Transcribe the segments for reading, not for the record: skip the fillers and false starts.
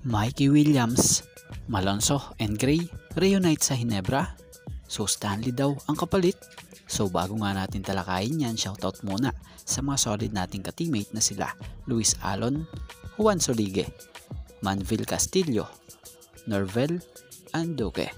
Mikey Williams, Malonzo and Gray reunite sa Hinebra. So Stanley daw ang kapalit. So bago nga natin talakayin yan, shoutout muna sa mga solid nating ka-teammate na sila Luis Alon, Juan Solige, Manville Castillo, Norvel Anduque.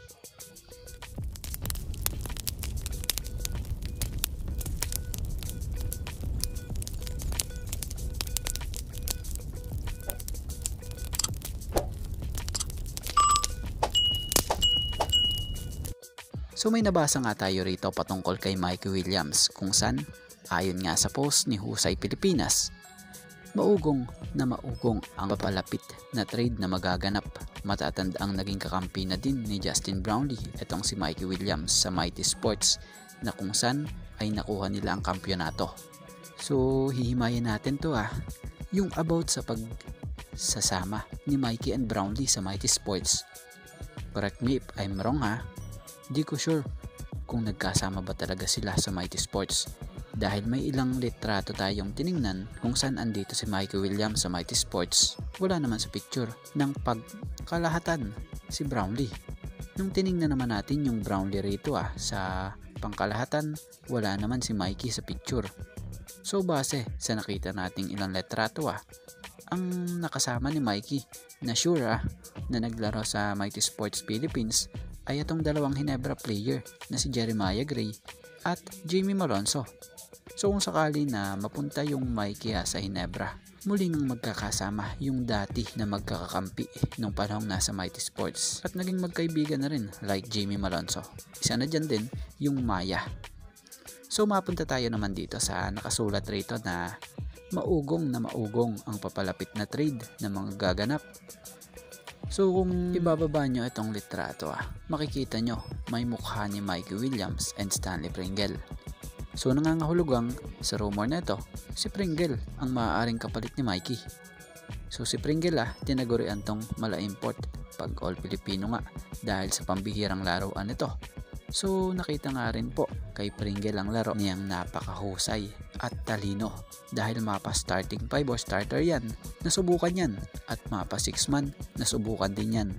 So may nabasa nga tayo rito patungkol kay Mikey Williams kung saan ayon nga sa post ni Husay Pilipinas, maugong ang papalapit na trade na magaganap. Matatanda ang naging kakampi na din ni Justin Brownlee itong si Mikey Williams sa Mighty Sports na kung saan ay nakuha nila ang kampyonato. So hihimayin natin to yung about sa pagsasama ni Mikey and Brownlee sa Mighty Sports. Correct me if I'm wrong Di ko sure kung nagkasama ba talaga sila sa Mighty Sports dahil may ilang litrato tayong tiningnan kung saan andito si Mikey Williams sa Mighty Sports. Wala naman sa picture ng pagkalahatan si Brownlee. Nung tiningnan naman natin yung Brownlee rito sa pangkalahatan, wala naman si Mikey sa picture. So base sa nakita nating ilang litrato ang nakasama ni Mikey na sure na naglaro sa Mighty Sports Philippines ay itong dalawang Hinebra player na si Jeremiah Gray at Jamie Malonzo. So kung sakali na mapunta yung Mikey sa Hinebra, muli nang magkakasama yung dati na magkakakampi nung panahong nasa Mighty Sports at naging magkaibigan na rin like Jamie Malonzo. Isa na dyan din yung Maya. So mapunta tayo naman dito sa nakasulat rito na maugong ang papalapit na trade na mga gaganap. So kung ibababa nyo itong litrato makikita nyo may mukha ni Mikey Williams and Stanley Pringle. So nangangahulugang sa rumor na ito, si Pringle ang maaaring kapalit ni Mikey. So si Pringle tinagurian tong mala import pag all Filipino dahil sa pambihirang laruan ito. So nakita nga rin po kay Pringle ang laro niyang napakahusay at talino dahil mapa starting 5 o starter yan, nasubukan yan, at mapa 6 man, nasubukan din yan.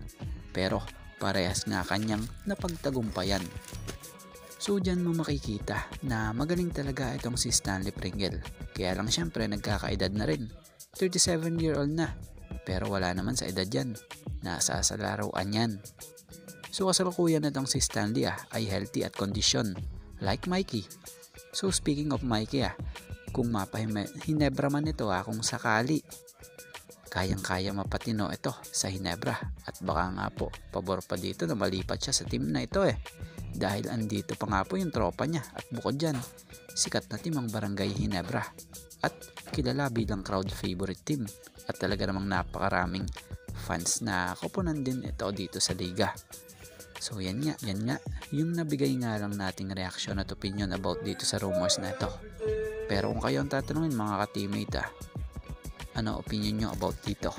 Pero parehas nga kanyang napagtagumpayan. So dyan mo makikita na magaling talaga itong si Stanley Pringle. Kaya lang syempre nagkakaedad na rin, 37-year-old na, pero wala naman sa edad yan, nasa sa laruan yan. So kasalukuyan na itong si Stanley ay healthy at condition like Mikey. So speaking of Mikey kung Hinebra man ito kung sakali kayang-kaya mapatino ito sa Hinebra at baka nga po pabor pa dito na malipat siya sa team na ito dahil andito pa nga po yung tropa niya at bukod dyan sikat na team ang Barangay Hinebra at kilala bilang crowd favorite team at talaga namang napakaraming fans na koponan din ito dito sa liga. So yan nga, yung nabigay nga lang nating reaction at opinion about dito sa rumors na ito. Pero kung kayo ang tatanungin mga ka-teammate ano opinion nyo about dito?